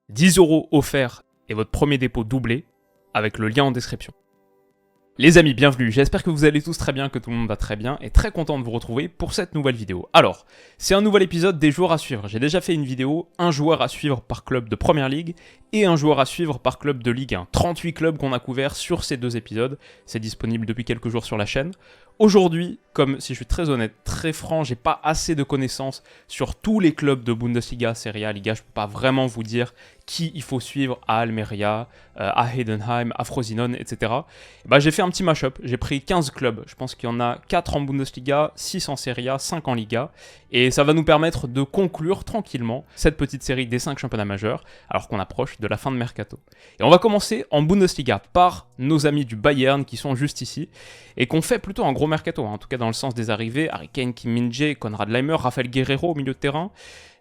10 € offerts et votre premier dépôt doublé avec le lien en description. Les amis, bienvenue, j'espère que vous allez tous très bien, que tout le monde va très bien et très content de vous retrouver pour cette nouvelle vidéo. Alors, c'est un nouvel épisode des joueurs à suivre. J'ai déjà fait une vidéo, un joueur à suivre par club de Première Ligue et un joueur à suivre par club de Ligue 1. 38 clubs qu'on a couverts sur ces deux épisodes, c'est disponible depuis quelques jours sur la chaîne. Aujourd'hui, comme si je suis très honnête, très franc, j'ai pas assez de connaissances sur tous les clubs de Bundesliga, Serie A, Liga, je peux pas vraiment vous dire qui il faut suivre à Almeria, à Heidenheim, à Frosinone, etc. J'ai fait un petit mash-up, j'ai pris 15 clubs, je pense qu'il y en a 4 en Bundesliga, 6 en Serie A, 5 en Liga, et ça va nous permettre de conclure tranquillement cette petite série des 5 championnats majeurs, alors qu'on approche de la fin de Mercato. Et on va commencer en Bundesliga par nos amis du Bayern qui sont juste ici, et qu'on fait plutôt un gros Mercato, en tout cas dans le sens des arrivées, Harry Kane, Kim Min-jae, Konrad Laimer, Rafael Guerreiro au milieu de terrain.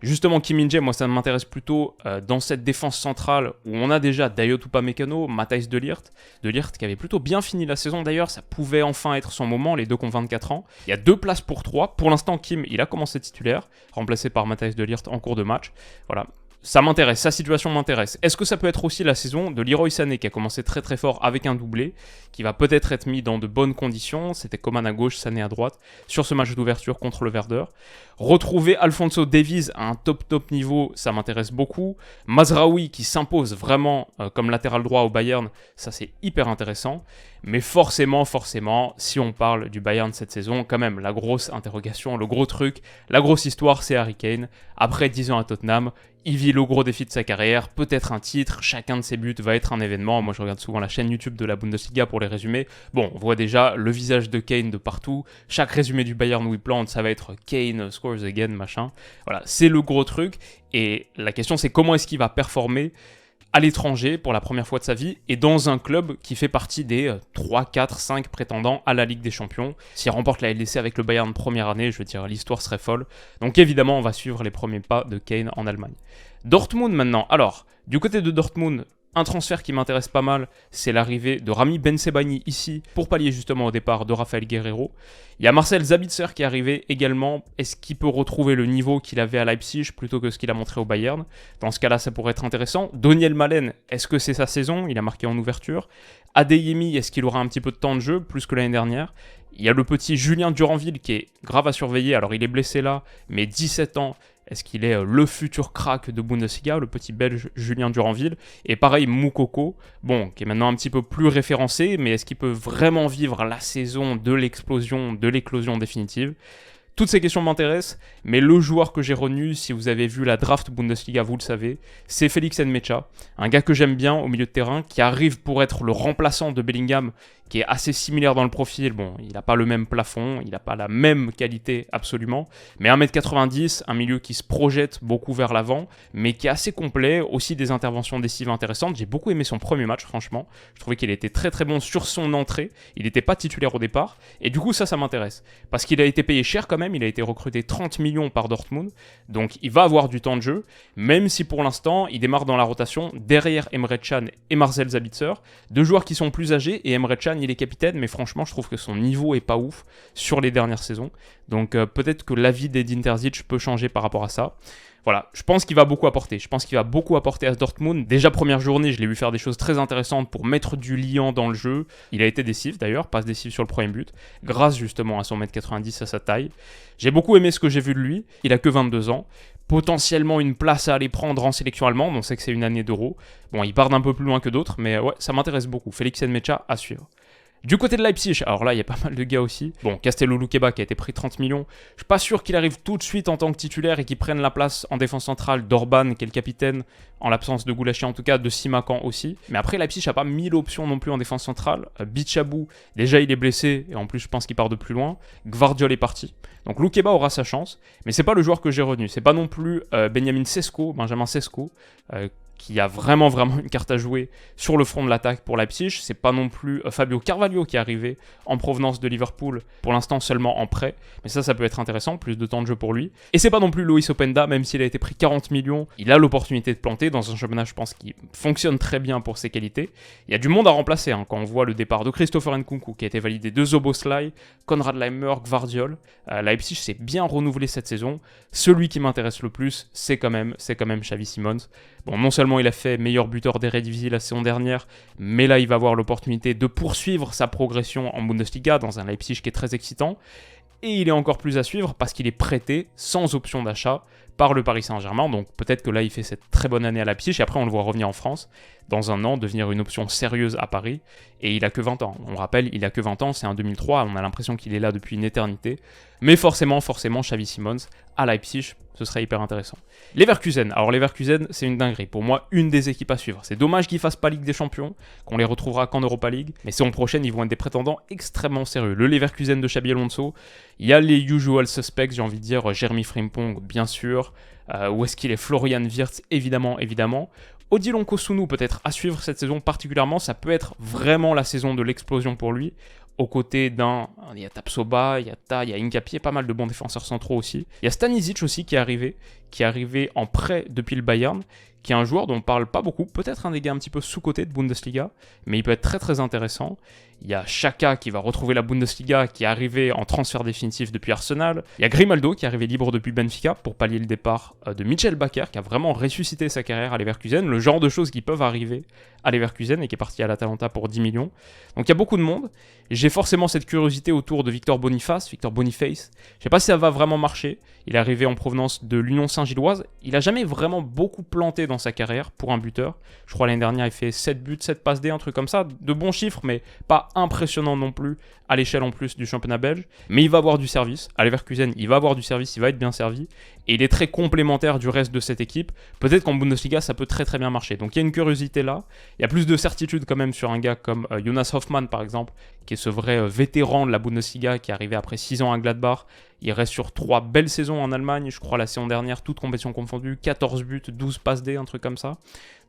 Justement, Kim Min-jae, moi ça m'intéresse plutôt dans cette défense centrale où on a déjà Dayot Upamecano, Matthijs de Ligt qui avait plutôt bien fini la saison d'ailleurs, ça pouvait enfin être son moment, les deux qui ont 24 ans. Il y a 2 places pour 3, pour l'instant Kim il a commencé titulaire, remplacé par Matthijs de Ligt en cours de match, voilà. Ça m'intéresse, sa situation m'intéresse. Est-ce que ça peut être aussi la saison de Leroy Sané qui a commencé très très fort avec un doublé, qui va peut-être être mis dans de bonnes conditions, c'était Coman à gauche, Sané à droite, sur ce match d'ouverture contre le Werder. Retrouver Alphonso Davies à un top niveau, ça m'intéresse beaucoup. Mazraoui qui s'impose vraiment comme latéral droit au Bayern, ça c'est hyper intéressant. Mais forcément, si on parle du Bayern cette saison, quand même, la grosse interrogation, le gros truc, la grosse histoire, c'est Harry Kane. Après 10 ans à Tottenham, il vit le gros défi de sa carrière, peut-être un titre, chacun de ses buts va être un événement. Moi, je regarde souvent la chaîne YouTube de la Bundesliga pour les résumés. Bon, on voit déjà le visage de Kane de partout. Chaque résumé du Bayern où il plante, ça va être Kane scores again, machin. Voilà, c'est le gros truc. Et la question, c'est comment est-ce qu'il va performer à l'étranger pour la première fois de sa vie et dans un club qui fait partie des 3, 4, 5 prétendants à la Ligue des Champions. S'il remporte la LDC avec le Bayern première année, je veux dire, l'histoire serait folle. Donc évidemment, on va suivre les premiers pas de Kane en Allemagne. Dortmund maintenant. Alors, du côté de Dortmund, un transfert qui m'intéresse pas mal, c'est l'arrivée de Rami Bensebaini ici, pour pallier justement au départ de Rafael Guerreiro. Il y a Marcel Sabitzer qui est arrivé également. Est-ce qu'il peut retrouver le niveau qu'il avait à Leipzig plutôt que ce qu'il a montré au Bayern? Dans ce cas-là, ça pourrait être intéressant. Daniel Malen, est-ce que c'est sa saison? Il a marqué en ouverture. Adeyemi, est-ce qu'il aura un petit peu de temps de jeu, plus que l'année dernière? Il y a le petit Julien Duranville qui est grave à surveiller. Alors, il est blessé là, mais 17 ans. Est-ce qu'il est le futur crack de Bundesliga, le petit belge Julien Duranville? Et pareil, Moukoko, bon, qui est maintenant un petit peu plus référencé, mais est-ce qu'il peut vraiment vivre la saison de l'éclosion définitive? Toutes ces questions m'intéressent, mais le joueur que j'ai retenu, si vous avez vu la draft Bundesliga, vous le savez, c'est Felix Nmecha, un gars que j'aime bien au milieu de terrain, qui arrive pour être le remplaçant de Bellingham, qui est assez similaire dans le profil. Bon, il n'a pas le même plafond, il n'a pas la même qualité absolument, mais 1m90, un milieu qui se projette beaucoup vers l'avant, mais qui est assez complet, aussi des interventions décisives intéressantes. J'ai beaucoup aimé son premier match, franchement. Je trouvais qu'il était très très bon sur son entrée, il n'était pas titulaire au départ, et du coup ça m'intéresse, parce qu'il a été payé cher quand même. Il a été recruté 30 millions par Dortmund, donc il va avoir du temps de jeu, même si pour l'instant il démarre dans la rotation derrière Emre Can et Marcel Sabitzer, deux joueurs qui sont plus âgés, et Emre Can il est capitaine, mais franchement je trouve que son niveau est pas ouf sur les dernières saisons, donc peut-être que l'avis d'Edin Terzic peut changer par rapport à ça. Voilà, je pense qu'il va beaucoup apporter. Je pense qu'il va beaucoup apporter à Dortmund. Déjà, première journée, je l'ai vu faire des choses très intéressantes pour mettre du liant dans le jeu. Il a été décisif d'ailleurs, passe décisif sur le premier but, grâce justement à son 1m90, à sa taille. J'ai beaucoup aimé ce que j'ai vu de lui. Il a que 22 ans. Potentiellement une place à aller prendre en sélection allemande. On sait que c'est une année d'Euro. Bon, il part d'un peu plus loin que d'autres, mais ouais, ça m'intéresse beaucoup. Felix Nmecha à suivre. Du côté de Leipzig, alors là, il y a pas mal de gars aussi. Bon, Castello Luqueba qui a été pris 30 millions. Je suis pas sûr qu'il arrive tout de suite en tant que titulaire et qu'il prenne la place en défense centrale d'Orban, qui est le capitaine, en l'absence de Goulachi en tout cas, de Simakan aussi. Mais après, Leipzig n'a pas 1000 options non plus en défense centrale. Bichabou, déjà il est blessé, et en plus je pense qu'il part de plus loin. Gvardiol est parti. Donc Luqueba aura sa chance, mais c'est pas le joueur que j'ai retenu. C'est pas non plus Benjamin Sesko, qui a vraiment une carte à jouer sur le front de l'attaque pour Leipzig. C'est pas non plus Fabio Carvalho qui est arrivé en provenance de Liverpool, pour l'instant seulement en prêt, mais ça peut être intéressant, plus de temps de jeu pour lui. Et c'est pas non plus Loïs Openda, même s'il a été pris 40 millions, il a l'opportunité de planter dans un championnat, je pense, qui fonctionne très bien pour ses qualités. Il y a du monde à remplacer, hein, quand on voit le départ de Christopher Nkunku, qui a été validé de Szoboszlai, Konrad Laimer, Gvardiol. Leipzig s'est bien renouvelé cette saison. Celui qui m'intéresse le plus, c'est quand même Xavi Simons. Bon, non seulement Effectivement, il a fait meilleur buteur d'Eredivisie la saison dernière, mais là, il va avoir l'opportunité de poursuivre sa progression en Bundesliga dans un Leipzig qui est très excitant. Et il est encore plus à suivre parce qu'il est prêté sans option d'achat par le Paris Saint-Germain. Donc peut-être que là, il fait cette très bonne année à Leipzig et après, on le voit revenir en France dans un an, devenir une option sérieuse à Paris. Et il a que 20 ans. On rappelle, il a que 20 ans, c'est un 2003. On a l'impression qu'il est là depuis une éternité. Mais forcément, Xavi Simons à Leipzig, ce serait hyper intéressant. Leverkusen. Alors Leverkusen, c'est une dinguerie. Pour moi, une des équipes à suivre. C'est dommage qu'ils ne fassent pas Ligue des Champions, qu'on les retrouvera qu'en Europa League. Mais saison prochaine, ils vont être des prétendants extrêmement sérieux. Le Leverkusen de Xabi Alonso, il y a les usual suspects, j'ai envie de dire, Jeremy Frimpong, bien sûr. Où est-ce qu'il est Florian Wirtz, évidemment. Odilon Kosunu peut-être à suivre cette saison particulièrement. Ça peut être vraiment la saison de l'explosion pour lui. Aux côtés il y a Tapsoba, il y a Ta, il y a Hincapié, pas mal de bons défenseurs centraux aussi. Il y a Stanisic aussi qui est arrivé en prêt depuis le Bayern, qui est un joueur dont on parle pas beaucoup, peut-être un des gars un petit peu sous-coté de Bundesliga, mais il peut être très très intéressant. Il y a Xhaka qui va retrouver la Bundesliga, qui est arrivé en transfert définitif depuis Arsenal. Il y a Grimaldo qui est arrivé libre depuis Benfica pour pallier le départ de Mitchell Bakker, qui a vraiment ressuscité sa carrière à Leverkusen, le genre de choses qui peuvent arriver à Leverkusen et qui est parti à l'Atalanta pour 10 millions. Donc il y a beaucoup de monde. J'ai forcément cette curiosité autour de Victor Boniface. Je sais pas si ça va vraiment marcher. Il est arrivé en provenance de l'Union Saint-Gilloise. Il a jamais vraiment beaucoup planté dans sa carrière pour un buteur. Je crois l'année dernière, il fait 7 buts, 7 passes D, un truc comme ça. De bons chiffres, mais pas impressionnant non plus à l'échelle en plus du championnat belge. Mais il va avoir du service. À Leverkusen, il va avoir du service, il va être bien servi. Et il est très complémentaire du reste de cette équipe. Peut-être qu'en Bundesliga, ça peut très très bien marcher. Donc il y a une curiosité là. Il y a plus de certitude quand même sur un gars comme Jonas Hoffmann par exemple, qui est ce vrai vétéran de la Bundesliga qui est arrivé après 6 ans à Gladbach. Il reste sur 3 belles saisons en Allemagne, je crois la saison dernière, toutes compétitions confondues, 14 buts, 12 passes D, un truc comme ça.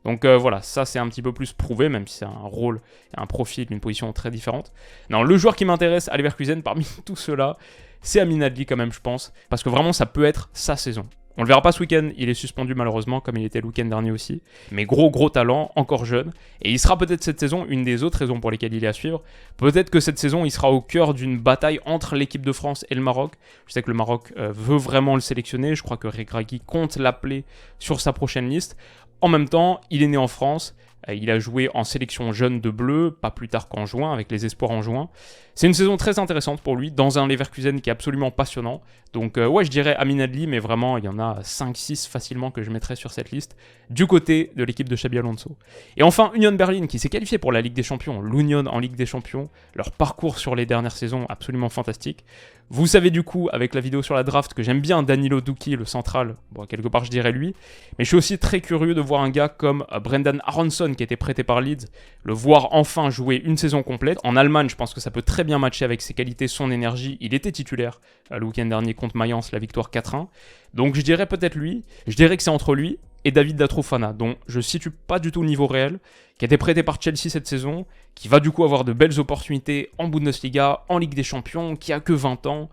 Donc voilà, ça c'est un petit peu plus prouvé, même si c'est un rôle et un profil, une position très différente. Non, le joueur qui m'intéresse à Leverkusen parmi tout cela, c'est Amin Adli quand même, je pense, parce que vraiment ça peut être sa saison. On le verra pas ce week-end, il est suspendu malheureusement, comme il était le week-end dernier aussi. Mais gros talent, encore jeune. Et il sera peut-être cette saison une des autres raisons pour lesquelles il est à suivre. Peut-être que cette saison, il sera au cœur d'une bataille entre l'équipe de France et le Maroc. Je sais que le Maroc veut vraiment le sélectionner. Je crois que Regragui compte l'appeler sur sa prochaine liste. En même temps, il est né en France. Il a joué en sélection jeune de bleu, pas plus tard qu'en juin, avec les espoirs en juin. C'est une saison très intéressante pour lui, dans un Leverkusen qui est absolument passionnant. Donc ouais, je dirais Amin Adli, mais vraiment, il y en a 5-6 facilement que je mettrais sur cette liste, du côté de l'équipe de Xabi Alonso. Et enfin, Union Berlin, qui s'est qualifié pour la Ligue des Champions. L'Union en Ligue des Champions, leur parcours sur les dernières saisons, absolument fantastique. Vous savez du coup, avec la vidéo sur la draft, que j'aime bien Danilo Duki, le central. Bon, quelque part, je dirais lui. Mais je suis aussi très curieux de voir un gars comme Brendan Aronson, qui était prêté par Leeds, le voir enfin jouer une saison complète. En Allemagne, je pense que ça peut très bien matcher avec ses qualités, son énergie. Il était titulaire le week-end dernier contre Mayence, la victoire 4-1. Donc je dirais peut-être lui. Je dirais que c'est entre lui et David Datrofana, dont je ne situe pas du tout le niveau réel, qui a été prêté par Chelsea cette saison, qui va du coup avoir de belles opportunités en Bundesliga, en Ligue des Champions, qui a que 20 ans.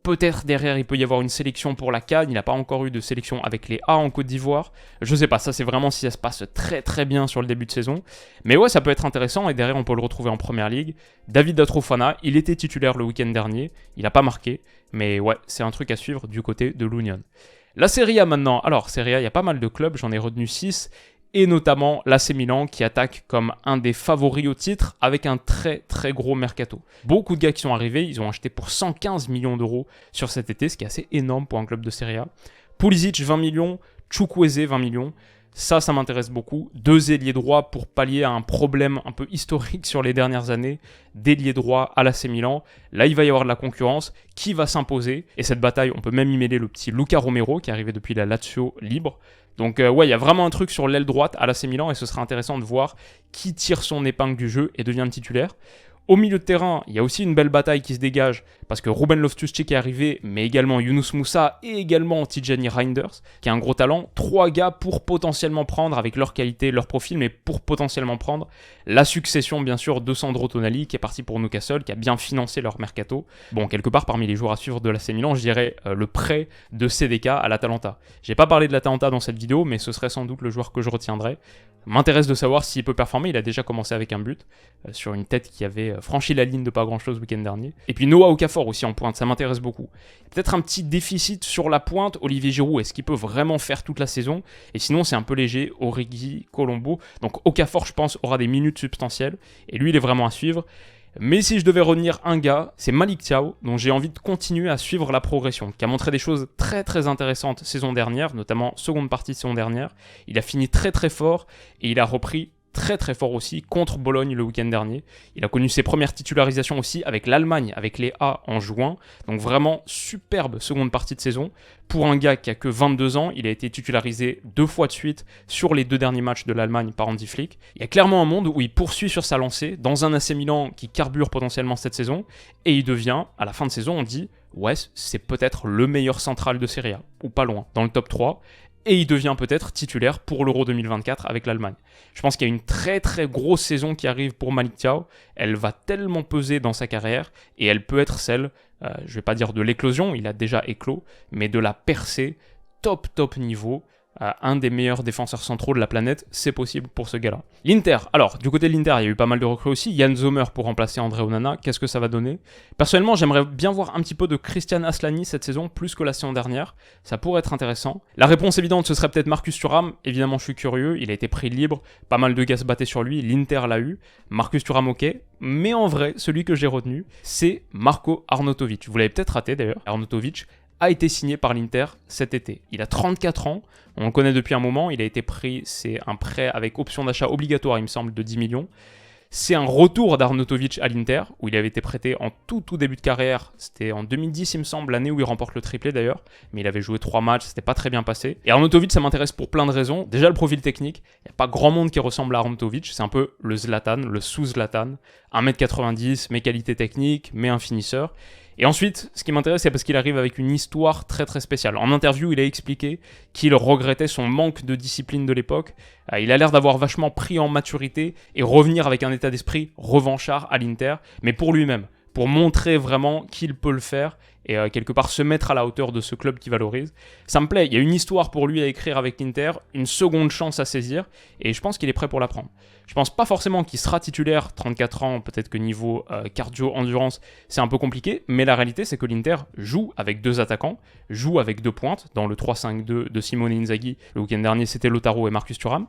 Peut-être derrière, il peut y avoir une sélection pour la CAN. Il n'a pas encore eu de sélection avec les A en Côte d'Ivoire. Je sais pas, ça c'est vraiment si ça se passe très très bien sur le début de saison. Mais ouais, ça peut être intéressant et derrière, on peut le retrouver en première ligue. David Datrofana, il était titulaire le week-end dernier. Il n'a pas marqué. Mais ouais, c'est un truc à suivre du côté de l'Union. La Serie A maintenant. Alors, Serie A, il y a pas mal de clubs. J'en ai retenu 6. Et notamment l'AC Milan qui attaque comme un des favoris au titre avec un très très gros mercato. Beaucoup de gars qui sont arrivés, ils ont acheté pour 115 millions d'euros sur cet été, ce qui est assez énorme pour un club de Serie A. Pulisic 20 millions, Chukwueze 20 millions, ça m'intéresse beaucoup. 2 ailiers droits pour pallier à un problème un peu historique sur les dernières années, d'ailier droit à l'AC Milan. Là, il va y avoir de la concurrence, qui va s'imposer. Et cette bataille, on peut même y mêler le petit Luca Romero qui est arrivé depuis la Lazio libre. Donc ouais, il y a vraiment un truc sur l'aile droite à l'AC Milan et ce sera intéressant de voir qui tire son épingle du jeu et devient le titulaire. Au milieu de terrain, il y a aussi une belle bataille qui se dégage parce que Ruben Loftus-Cheek est arrivé, mais également Younous Moussa et également Tijani Reinders, qui est un gros talent. 3 gars pour potentiellement prendre, avec leur qualité, leur profil, mais pour potentiellement prendre la succession, bien sûr, de Sandro Tonali, qui est parti pour Newcastle, qui a bien financé leur mercato. Bon, quelque part, parmi les joueurs à suivre de l'AC Milan, je dirais le prêt de CDK à l'Atalanta. J'ai pas parlé de l'Atalanta dans cette vidéo, mais ce serait sans doute le joueur que je retiendrai. M'intéresse de savoir s'il peut performer. Il a déjà commencé avec un but sur une tête qui avait franchi la ligne de pas grand-chose le week-end dernier. Et puis Noah Okafor aussi en pointe, ça m'intéresse beaucoup. Peut-être un petit déficit sur la pointe. Olivier Giroud, est-ce qu'il peut vraiment faire toute la saison? Et sinon, c'est un peu léger. Origi, Colombo. Donc Okafor, je pense, aura des minutes substantielles. Et lui, il est vraiment à suivre. Mais si je devais retenir un gars, c'est Malick Thiaw, dont j'ai envie de continuer à suivre la progression, qui a montré des choses très très intéressantes saison dernière, notamment seconde partie de saison dernière. Il a fini très très fort et il a repris très très fort aussi contre Bologne le week-end dernier. Il a connu ses premières titularisations aussi avec l'Allemagne, avec les A en juin. Donc vraiment superbe seconde partie de saison. Pour un gars qui a que 22 ans, il a été titularisé 2 fois de suite sur les 2 derniers matchs de l'Allemagne par Hansi Flick. Il y a clairement un monde où il poursuit sur sa lancée dans un AC Milan qui carbure potentiellement cette saison et il devient, à la fin de saison, on dit ouais, c'est peut-être le meilleur central de Serie A, ou pas loin, dans le top 3. Et il devient peut-être titulaire pour l'Euro 2024 avec l'Allemagne. Je pense qu'il y a une très très grosse saison qui arrive pour Malick Thiaw. Elle va tellement peser dans sa carrière et elle peut être celle, je ne vais pas dire de l'éclosion, il a déjà éclos, mais de la percée top niveau. Un des meilleurs défenseurs centraux de la planète, c'est possible pour ce gars-là. L'Inter, alors du côté de l'Inter, il y a eu pas mal de recrues aussi. Yann Sommer pour remplacer André Onana, qu'est-ce que ça va donner? Personnellement, j'aimerais bien voir un petit peu de Christian Aslani cette saison, plus que la saison dernière. Ça pourrait être intéressant. La réponse évidente, ce serait peut-être Marcus Thuram. Évidemment, je suis curieux, il a été pris libre, pas mal de gars se battaient sur lui, l'Inter l'a eu. Marcus Thuram, ok. Mais en vrai, celui que j'ai retenu, c'est Marko Arnautovic. Vous l'avez peut-être raté d'ailleurs, Arnautovic a été signé par l'Inter cet été. Il a 34 ans, on le connaît depuis un moment, il a été pris, c'est un prêt avec option d'achat obligatoire, il me semble, de 10 millions. C'est un retour d'Arnautovic à l'Inter, où il avait été prêté en tout début de carrière. C'était en 2010, il me semble, l'année où il remporte le triplé d'ailleurs. Mais il avait joué 3 matchs, c'était pas très bien passé. Et Arnautovic, ça m'intéresse pour plein de raisons. Déjà, le profil technique. Il n'y a pas grand monde qui ressemble à Arnautovic. C'est un peu le Zlatan, le sous-Zlatan. 1m90, mais qualité technique, mais un finisseur. Et ensuite, ce qui m'intéresse, c'est parce qu'il arrive avec une histoire très très spéciale. En interview, il a expliqué qu'il regrettait son manque de discipline de l'époque. Il a l'air d'avoir vachement pris en maturité et revenir avec un état d'esprit revanchard à l'Inter, mais pour lui-même, pour montrer vraiment qu'il peut le faire et quelque part se mettre à la hauteur de ce club qui valorise. Ça me plaît, il y a une histoire pour lui à écrire avec l'Inter, une seconde chance à saisir, et je pense qu'il est prêt pour la prendre. Je pense pas forcément qu'il sera titulaire, 34 ans, peut-être que niveau cardio-endurance, c'est un peu compliqué, mais la réalité c'est que l'Inter joue avec 2 attaquants, joue avec 2 pointes, dans le 3-5-2 de Simone Inzaghi, le week-end dernier c'était Lautaro et Marcus Thuram.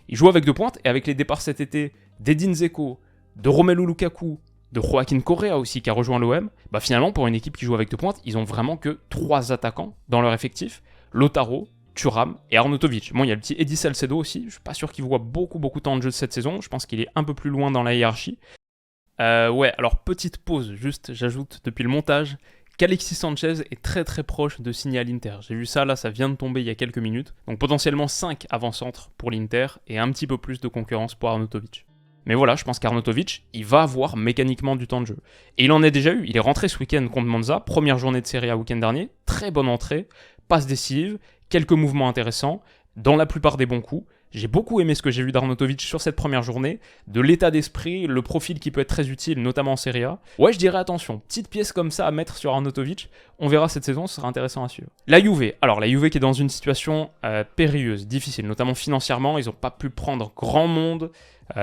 Il joue avec 2 pointes, et avec les départs cet été d'Edin Dzeko, de Romelu Lukaku, de Joaquin Correa aussi qui a rejoint l'OM, bah finalement pour une équipe qui joue avec 2 pointes, ils ont vraiment que 3 attaquants dans leur effectif, Lautaro, Thuram et Arnautovic. Bon, il y a le petit Eddie Salcedo aussi, je suis pas sûr qu'il voit beaucoup de temps de jeu cette saison, je pense qu'il est un peu plus loin dans la hiérarchie. Ouais, alors petite pause, juste j'ajoute depuis le montage qu'Alexis Sanchez est très très proche de signer à l'Inter. J'ai vu ça, là ça vient de tomber il y a quelques minutes, donc potentiellement 5 avant-centres pour l'Inter et un petit peu plus de concurrence pour Arnautovic. Mais voilà, je pense qu'Arnautovic, il va avoir mécaniquement du temps de jeu. Et il en a déjà eu, il est rentré ce week-end contre Monza, première journée de Serie A week-end dernier, très bonne entrée, passe décisive, quelques mouvements intéressants, dans la plupart des bons coups. J'ai beaucoup aimé ce que j'ai vu d'Arnautovic sur cette première journée, de l'état d'esprit, le profil qui peut être très utile, notamment en Serie A. Ouais, je dirais attention, petite pièce comme ça à mettre sur Arnautovic, on verra cette saison, ce sera intéressant à suivre. La Juve, alors la Juve qui est dans une situation périlleuse, difficile, notamment financièrement, ils n'ont pas pu prendre grand monde,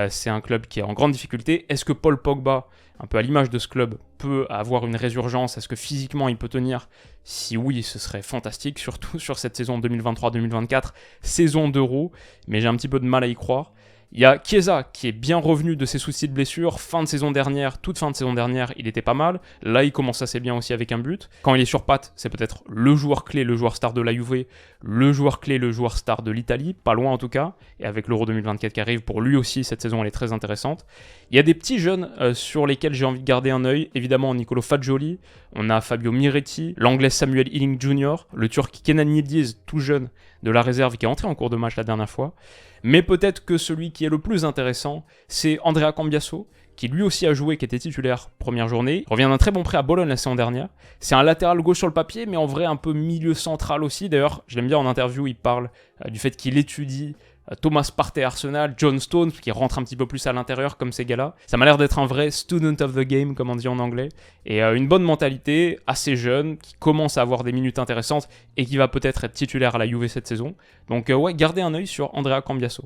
c'est un club qui est en grande difficulté. Est-ce que Paul Pogba, un peu à l'image de ce club, peut avoir une résurgence? Est-ce que physiquement il peut tenir? Si oui, ce serait fantastique, surtout sur cette saison 2023-2024, saison d'Euro, mais j'ai un petit peu de mal à y croire. Il y a Chiesa qui est bien revenu de ses soucis de blessure, fin de saison dernière, toute fin de saison dernière, il était pas mal. Là, il commence assez bien aussi avec un but. Quand il est sur patte, c'est peut-être le joueur clé, le joueur star de la Juve, le joueur clé, le joueur star de l'Italie, pas loin en tout cas. Et avec l'Euro 2024 qui arrive, pour lui aussi, cette saison, elle est très intéressante. Il y a des petits jeunes sur lesquels j'ai envie de garder un œil. Évidemment, Nicolo Fagioli, on a Fabio Miretti, l'anglais Samuel Ealing Jr., le turc Kenan Yildiz, tout jeune, de la réserve, qui est entré en cours de match la dernière fois. Mais peut-être que celui qui est le plus intéressant, c'est Andrea Cambiasso, qui lui aussi a joué, qui était titulaire première journée. Il revient d'un très bon prêt à Bologne la saison dernière. C'est un latéral gauche sur le papier, mais en vrai un peu milieu central aussi. D'ailleurs, je l'aime bien en interview, il parle du fait qu'il étudie Thomas Partey Arsenal, John Stones, qui rentre un petit peu plus à l'intérieur comme ces gars-là. Ça m'a l'air d'être un vrai student of the game, comme on dit en anglais. Et une bonne mentalité, assez jeune, qui commence à avoir des minutes intéressantes et qui va peut-être être titulaire à la Juve cette saison. Donc ouais, gardez un œil sur Andrea Cambiasso.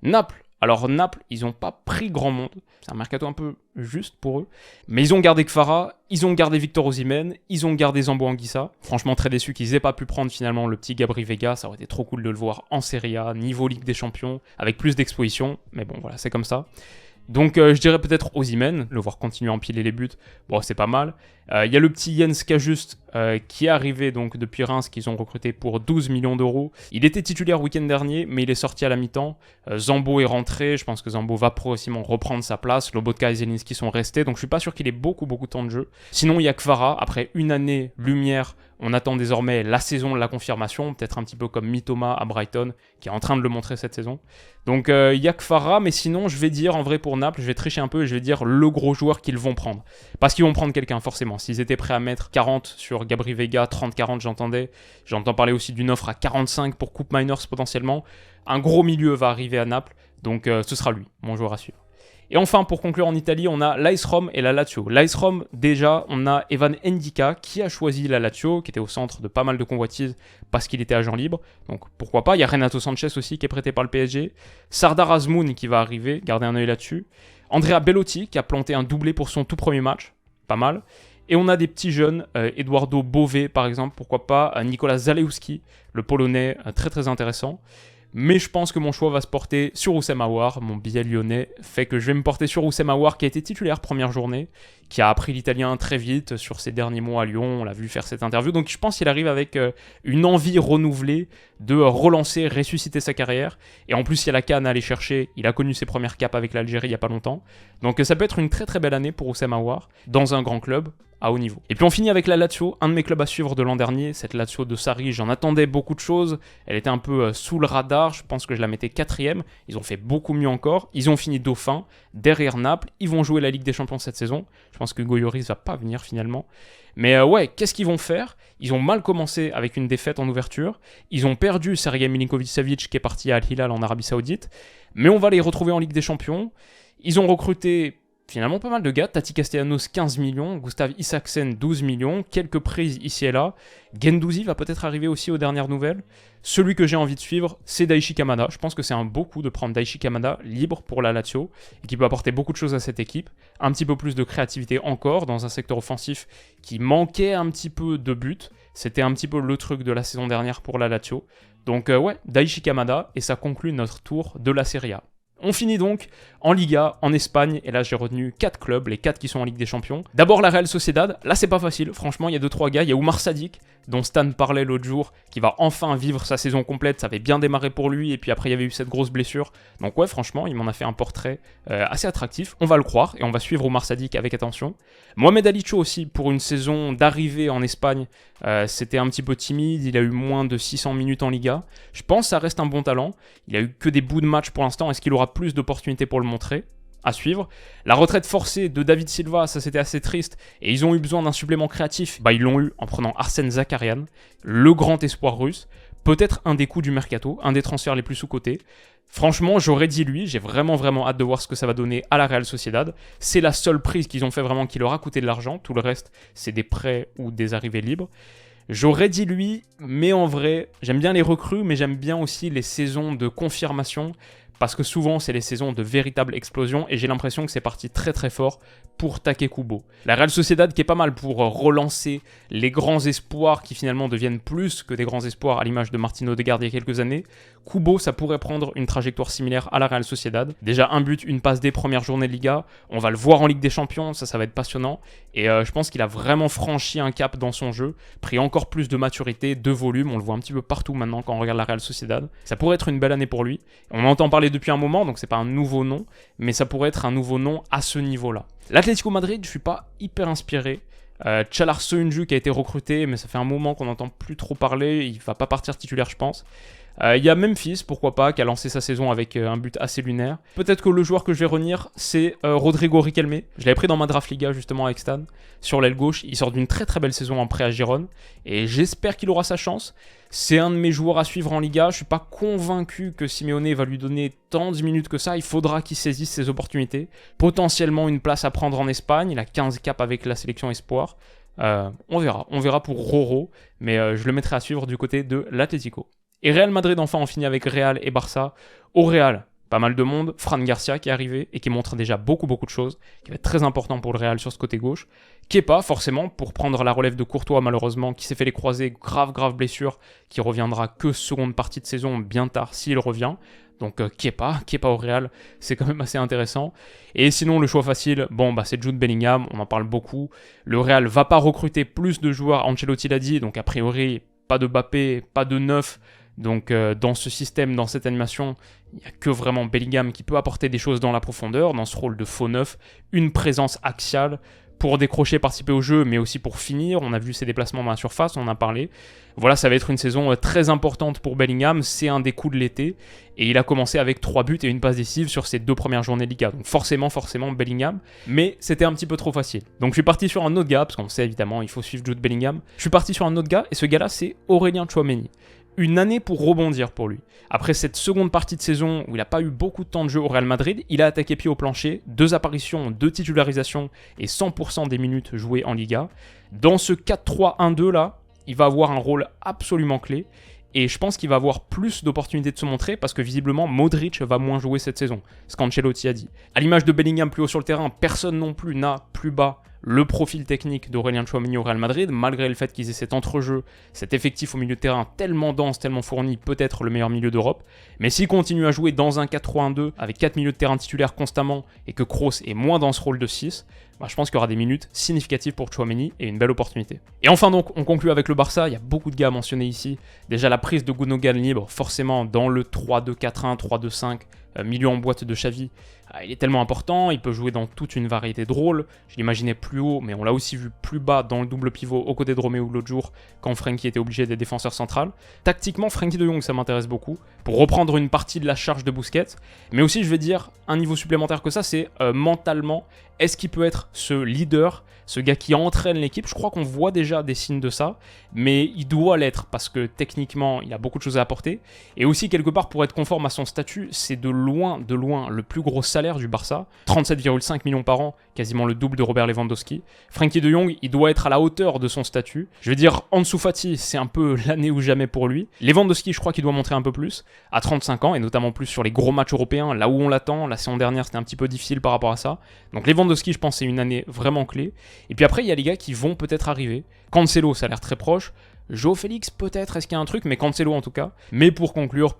Naples. Alors Naples, ils n'ont pas pris grand monde. C'est un mercato un peu juste pour eux. Mais ils ont gardé Kvara, ils ont gardé Victor Osimhen, ils ont gardé Zambo Anguissa. Franchement, très déçu qu'ils aient pas pu prendre finalement le petit Gabri Veiga. Ça aurait été trop cool de le voir en Serie A, niveau Ligue des Champions, avec plus d'exposition. Mais bon, voilà, c'est comme ça. Donc je dirais peut-être Osimhen, le voir continuer à empiler les buts, bon c'est pas mal. Il y a le petit Jens Cajuste qui est arrivé donc depuis Reims, qu'ils ont recruté pour 12 millions d'euros. Il était titulaire week-end dernier, mais il est sorti à la mi-temps. Zambo est rentré, je pense que Zambo va progressivement reprendre sa place. Lobotka et Zelinski sont restés, donc je suis pas sûr qu'il ait beaucoup de temps de jeu. Sinon il y a Kvara, après une année lumière, on attend désormais la saison de la confirmation, peut-être un petit peu comme Mitoma à Brighton, qui est en train de le montrer cette saison. Donc il y a Kvara, mais sinon je vais dire, en vrai pour Naples, je vais tricher un peu et je vais dire le gros joueur qu'ils vont prendre. Parce qu'ils vont prendre quelqu'un forcément. S'ils étaient prêts à mettre 40 sur Gabri Veiga, 30-40 j'entends parler aussi d'une offre à 45 pour Coupe Miners potentiellement. Un gros milieu va arriver à Naples, donc ce sera lui, mon joueur à suivre. Et enfin, pour conclure en Italie, on a l'AS Rome et la Lazio. L'AS Rome, déjà, on a Evan Ndika qui a choisi la Lazio, qui était au centre de pas mal de convoitises parce qu'il était agent libre. Donc pourquoi pas. Il y a Renato Sanchez aussi qui est prêté par le PSG. Sardar Azmoun qui va arriver, gardez un œil là-dessus. Andrea Bellotti qui a planté un doublé pour son tout premier match, pas mal. Et on a des petits jeunes, Eduardo Bové par exemple, pourquoi pas, Nicolas Zalewski, le Polonais, très très intéressant. Mais je pense que mon choix va se porter sur Oussem Aouar. Mon billet lyonnais fait que je vais me porter sur Oussem Aouar, qui a été titulaire première journée, qui a appris l'italien très vite sur ses derniers mois à Lyon. On l'a vu faire cette interview. Donc je pense qu'il arrive avec une envie renouvelée de relancer, ressusciter sa carrière. Et en plus, il y a la CAN à aller chercher. Il a connu ses premières capes avec l'Algérie il n'y a pas longtemps. Donc ça peut être une très très belle année pour Oussem Aouar dans un grand club à haut niveau. Et puis on finit avec la Lazio, un de mes clubs à suivre de l'an dernier. Cette Lazio de Sarri, j'en attendais beaucoup de choses. Elle était un peu sous le radar. Je pense que je la mettais 4ème. Ils ont fait beaucoup mieux encore. Ils ont fini dauphin derrière Naples. Ils vont jouer la Ligue des Champions cette saison. Je pense que Goyoris va pas venir finalement. Mais ouais, qu'est-ce qu'ils vont faire? Ils ont mal commencé avec une défaite en ouverture. Ils ont perdu Sergej Milinkovic-Savic qui est parti à Al Hilal en Arabie Saoudite. Mais on va les retrouver en Ligue des Champions. Ils ont recruté finalement pas mal de gars. Tati Castellanos 15 millions, Gustav Isaksen 12 millions, quelques prises ici et là. Guendouzi va peut-être arriver aussi aux dernières nouvelles. Celui que j'ai envie de suivre, c'est Daichi Kamada. Je pense que c'est un beau coup de prendre Daichi Kamada libre pour la Lazio et qui peut apporter beaucoup de choses à cette équipe. Un petit peu plus de créativité encore dans un secteur offensif qui manquait un petit peu de buts. C'était un petit peu le truc de la saison dernière pour la Lazio. Donc ouais, Daichi Kamada, et ça conclut notre tour de la Serie A. On finit donc en Liga, en Espagne, et là j'ai retenu 4 clubs, les 4 qui sont en Ligue des Champions. D'abord la Real Sociedad, là c'est pas facile, franchement il y a 2-3 gars, il y a Oumar Sadik, dont Stan parlait l'autre jour, qui va enfin vivre sa saison complète, ça avait bien démarré pour lui, et puis après il y avait eu cette grosse blessure. Donc ouais franchement, il m'en a fait un portrait assez attractif, on va le croire, et on va suivre Oumar Sadik avec attention. Mohamed Alicho aussi, pour une saison d'arrivée en Espagne, c'était un petit peu timide, il a eu moins de 600 minutes en Liga. Je pense que ça reste un bon talent, il a eu que des bouts de match pour l'instant, est-ce qu'il aura plus d'opportunités pour le montrer? À suivre. La retraite forcée de David Silva, ça c'était assez triste, et ils ont eu besoin d'un supplément créatif, ils l'ont eu en prenant Arsène Zakarian, le grand espoir russe, peut-être un des coups du mercato, un des transferts les plus sous-cotés. Franchement, j'aurais dit lui, j'ai vraiment hâte de voir ce que ça va donner à la Real Sociedad. C'est la seule prise qu'ils ont fait vraiment qui leur a coûté de l'argent, tout le reste c'est des prêts ou des arrivées libres. J'aurais dit lui, mais en vrai, j'aime bien les recrues, mais j'aime bien aussi les saisons de confirmation, parce que souvent c'est les saisons de véritable explosion, et j'ai l'impression que c'est parti très fort pour Take Kubo. La Real Sociedad qui est pas mal pour relancer les grands espoirs qui finalement deviennent plus que des grands espoirs à l'image de Martin Odegaard il y a quelques années. Kubo, ça pourrait prendre une trajectoire similaire à la Real Sociedad. Déjà un but, une passe dès première journée de Liga, on va le voir en Ligue des Champions, ça va être passionnant, et je pense qu'il a vraiment franchi un cap dans son jeu, pris encore plus de maturité, de volume, on le voit un petit peu partout maintenant quand on regarde la Real Sociedad. Ça pourrait être une belle année pour lui, on entend parler depuis un moment, donc c'est pas un nouveau nom, mais ça pourrait être un nouveau nom à ce niveau-là. L'Atlético Madrid, je suis pas hyper inspiré. Chalar Soyuncu qui a été recruté, mais ça fait un moment qu'on n'entend plus trop parler, il va pas partir titulaire je pense. Il y a Memphis, pourquoi pas, qui a lancé sa saison avec un but assez lunaire. Peut-être que le joueur que je vais retenir, c'est Rodrigo Riquelme. Je l'avais pris dans ma draft Liga justement avec Stan, sur l'aile gauche. Il sort d'une très belle saison en prêt à Gérone, et j'espère qu'il aura sa chance. C'est un de mes joueurs à suivre en Liga. Je suis pas convaincu que Simeone va lui donner tant de minutes que ça. Il faudra qu'il saisisse ses opportunités. Potentiellement une place à prendre en Espagne. Il a 15 caps avec la sélection espoir. On verra pour Roro, mais je le mettrai à suivre du côté de l'Atlético. Et Real Madrid, enfin, on finit avec Real et Barça. Au Real, pas mal de monde. Fran Garcia qui est arrivé et qui montre déjà beaucoup de choses, qui va être très important pour le Real sur ce côté gauche. Kepa, forcément, pour prendre la relève de Courtois, malheureusement, qui s'est fait les croisés, grave blessure, qui reviendra que seconde partie de saison, bien tard, s'il revient. Donc Kepa au Real, c'est quand même assez intéressant. Et sinon, le choix facile, bon, bah, c'est Jude Bellingham, on en parle beaucoup. Le Real va pas recruter plus de joueurs, Ancelotti l'a dit, donc a priori, pas de Mbappé, pas de neuf. Donc dans ce système, dans cette animation, il n'y a que vraiment Bellingham qui peut apporter des choses dans la profondeur, dans ce rôle de faux neuf, une présence axiale pour décrocher, participer au jeu, mais aussi pour finir. On a vu ses déplacements dans la surface, on en a parlé. Voilà, ça va être une saison très importante pour Bellingham, c'est un des coups de l'été, et il a commencé avec 3 buts et une passe décisive sur ses 2 premières journées de Liga. Donc forcément Bellingham, mais c'était un petit peu trop facile. Donc je suis parti sur un autre gars, parce qu'on sait évidemment, il faut suivre Jude Bellingham. Je suis parti sur un autre gars, et ce gars-là, c'est Aurélien Tchouaméni. Une année pour rebondir pour lui. Après cette seconde partie de saison où il n'a pas eu beaucoup de temps de jeu au Real Madrid, il a attaqué pied au plancher, 2 apparitions, 2 titularisations et 100% des minutes jouées en Liga. Dans ce 4-3-1-2 là, il va avoir un rôle absolument clé. Et je pense qu'il va avoir plus d'opportunités de se montrer parce que visiblement Modric va moins jouer cette saison, ce qu'Ancelotti a dit. À l'image de Bellingham plus haut sur le terrain, personne non plus n'a plus bas le profil technique d'Aurélien Tchouaméni au Real Madrid, malgré le fait qu'ils aient cet entrejeu, cet effectif au milieu de terrain tellement dense, tellement fourni, peut-être le meilleur milieu d'Europe. Mais s'il continue à jouer dans un 4-3-1-2 avec 4 milieux de terrain titulaires constamment et que Kroos est moins dans ce rôle de 6, bah, je pense qu'il y aura des minutes significatives pour Tchouaméni et une belle opportunité. Et enfin donc, on conclut avec le Barça, il y a beaucoup de gars à mentionner ici. Déjà la prise de Gundogan libre, forcément dans le 3-2-4-1, 3-2-5, milieu en boîte de Xavi, il est tellement important, il peut jouer dans toute une variété de rôles. Je l'imaginais plus haut, mais on l'a aussi vu plus bas dans le double pivot aux côtés de Roméo l'autre jour, quand Frenkie était obligé d'être défenseur central. Tactiquement, Frenkie de Jong, ça m'intéresse beaucoup, pour reprendre une partie de la charge de Busquets. Mais aussi, je vais dire, un niveau supplémentaire que ça, c'est mentalement, est-ce qu'il peut être ce leader, ce gars qui entraîne l'équipe? Je crois qu'on voit déjà des signes de ça, mais il doit l'être, parce que techniquement, il a beaucoup de choses à apporter. Et aussi, quelque part, pour être conforme à son statut, c'est de loin, le plus gros salaire du Barça, 37,5 millions par an, quasiment le double de Robert Lewandowski. Frenkie de Jong, il doit être à la hauteur de son statut. Je veux dire, Ansu Fati, c'est un peu l'année ou jamais pour lui. Lewandowski, je crois qu'il doit montrer un peu plus, à 35 ans, et notamment plus sur les gros matchs européens, là où on l'attend. La saison dernière, c'était un petit peu difficile par rapport à ça. Donc Lewandowski, je pense, c'est une année vraiment clé. Et puis après, il y a les gars qui vont peut-être arriver. Cancelo, ça a l'air très proche. João Félix peut-être, est-ce qu'il y a un truc, mais Cancelo en tout cas. Mais pour conclure,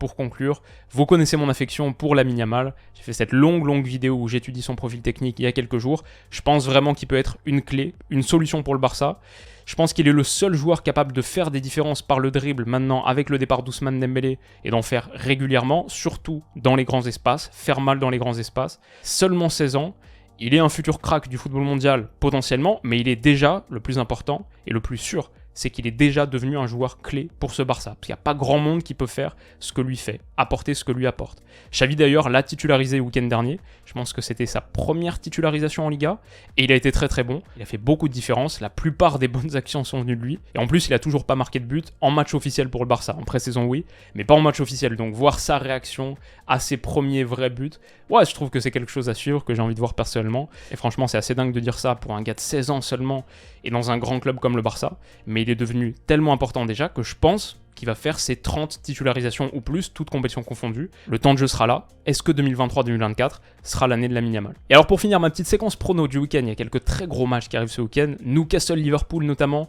vous connaissez mon affection pour Lamine Yamal. J'ai fait cette longue vidéo où j'étudie son profil technique il y a quelques jours. Je pense vraiment qu'il peut être une clé, une solution pour le Barça. Je pense qu'il est le seul joueur capable de faire des différences par le dribble maintenant avec le départ d'Ousmane Dembélé et d'en faire régulièrement, surtout dans les grands espaces, faire mal dans les grands espaces. Seulement 16 ans. Il est un futur crack du football mondial potentiellement, mais il est déjà, le plus important et le plus sûr, c'est qu'il est déjà devenu un joueur clé pour ce Barça. Parce qu'il n'y a pas grand monde qui peut faire ce que lui fait, apporter ce que lui apporte. Xavi d'ailleurs l'a titularisé le week-end dernier. Je pense que c'était sa première titularisation en Liga. Et il a été très bon. Il a fait beaucoup de différences. La plupart des bonnes actions sont venues de lui. Et en plus, il a toujours pas marqué de but en match officiel pour le Barça. En pré-saison, oui, mais pas en match officiel. Donc voir sa réaction à ses premiers vrais buts, ouais, je trouve que c'est quelque chose à suivre, que j'ai envie de voir personnellement. Et franchement, c'est assez dingue de dire ça pour un gars de 16 ans seulement et dans un grand club comme le Barça. Mais il est devenu tellement important déjà que je pense qu'il va faire ses 30 titularisations ou plus, toutes compétitions confondues. Le temps de jeu sera là. Est-ce que 2023-2024 sera l'année de Lamine Yamal? Et alors pour finir ma petite séquence prono du week-end, il y a quelques très gros matchs qui arrivent ce week-end. Newcastle-Liverpool notamment.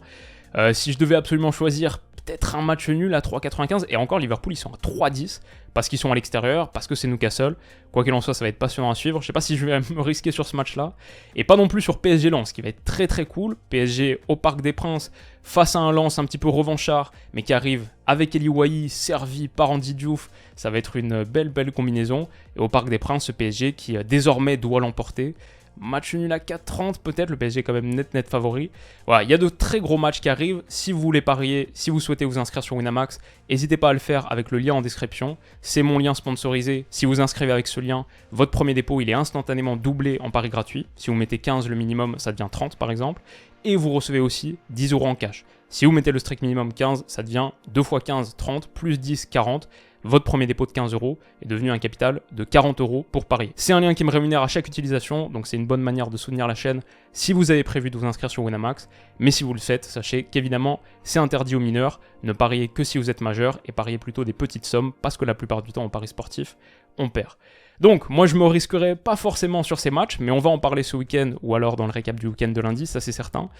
Si je devais absolument choisir peut-être un match nul à 3,95, et encore Liverpool ils sont à 3,10 parce qu'ils sont à l'extérieur, parce que c'est Newcastle. Quoi qu'il en soit, ça va être passionnant à suivre. Je sais pas si je vais me risquer sur ce match-là, et pas non plus sur PSG Lens, qui va être très cool. PSG au Parc des Princes, face à un Lens un petit peu revanchard, mais qui arrive avec Eli Wahi, servi par Andy Diouf. Ça va être une belle combinaison. Et au Parc des Princes, ce PSG qui désormais doit l'emporter. Match nul à 4,30 peut-être, le PSG est quand même net favori. Voilà, il y a de très gros matchs qui arrivent. Si vous voulez parier, si vous souhaitez vous inscrire sur Winamax, n'hésitez pas à le faire avec le lien en description. C'est mon lien sponsorisé. Si vous inscrivez avec ce lien, votre premier dépôt il est instantanément doublé en pari gratuit. Si vous mettez 15 le minimum, ça devient 30 par exemple. Et vous recevez aussi 10 € en cash. Si vous mettez le strict minimum 15, ça devient 2 x 15, 30, plus 10, 40. Votre premier dépôt de 15 € est devenu un capital de 40 € pour parier. C'est un lien qui me rémunère à chaque utilisation, donc c'est une bonne manière de soutenir la chaîne si vous avez prévu de vous inscrire sur Winamax. Mais si vous le faites, sachez qu'évidemment, c'est interdit aux mineurs. Ne pariez que si vous êtes majeur et pariez plutôt des petites sommes parce que la plupart du temps, en paris sportif, on perd. Donc, moi, je me risquerai pas forcément sur ces matchs, mais on va en parler ce week-end, ou alors dans le récap du week-end de lundi, ça c'est certain.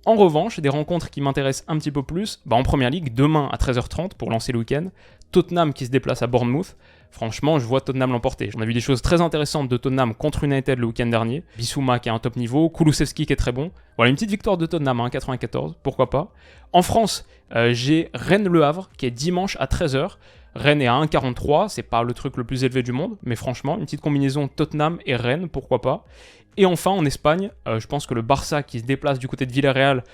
En revanche, des rencontres qui m'intéressent un petit peu plus, en Première Ligue, demain à 13h30 pour lancer le week-end, Tottenham qui se déplace à Bournemouth. Franchement, je vois Tottenham l'emporter. On a vu des choses très intéressantes de Tottenham contre United le week-end dernier. Bissouma qui est à un top niveau, Kulusevski qui est très bon. Voilà, une petite victoire de Tottenham à 1,94, pourquoi pas. En France, j'ai Rennes-Le Havre qui est dimanche à 13h. Rennes est à 1,43, c'est pas le truc le plus élevé du monde, mais franchement, une petite combinaison Tottenham et Rennes, pourquoi pas. Et enfin, en Espagne, je pense que le Barça qui se déplace du côté de Villarreal,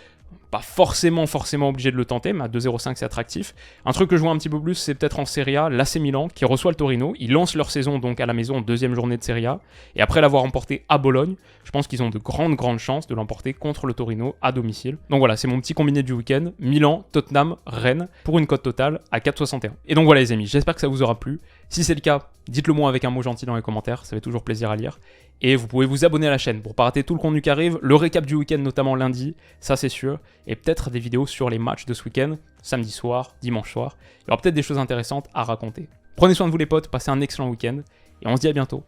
pas forcément obligé de le tenter, mais à 2,05 c'est attractif. Un truc que je vois un petit peu plus, c'est peut-être en Serie A, l'AC Milan qui reçoit le Torino. Ils lancent leur saison donc à la maison, deuxième journée de Serie A. Et après l'avoir emporté à Bologne, je pense qu'ils ont de grandes chances de l'emporter contre le Torino à domicile. Donc voilà, c'est mon petit combiné du week-end. Milan, Tottenham, Rennes, pour une cote totale à 4,61. Et donc voilà les amis, j'espère que ça vous aura plu. Si c'est le cas, dites-le moi avec un mot gentil dans les commentaires, ça fait toujours plaisir à lire. Et vous pouvez vous abonner à la chaîne pour pas rater tout le contenu qui arrive, le récap du week-end notamment lundi, ça c'est sûr, et peut-être des vidéos sur les matchs de ce week-end, samedi soir, dimanche soir. Il y aura peut-être des choses intéressantes à raconter. Prenez soin de vous les potes, passez un excellent week-end, et on se dit à bientôt.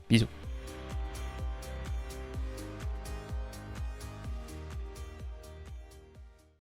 Bisous.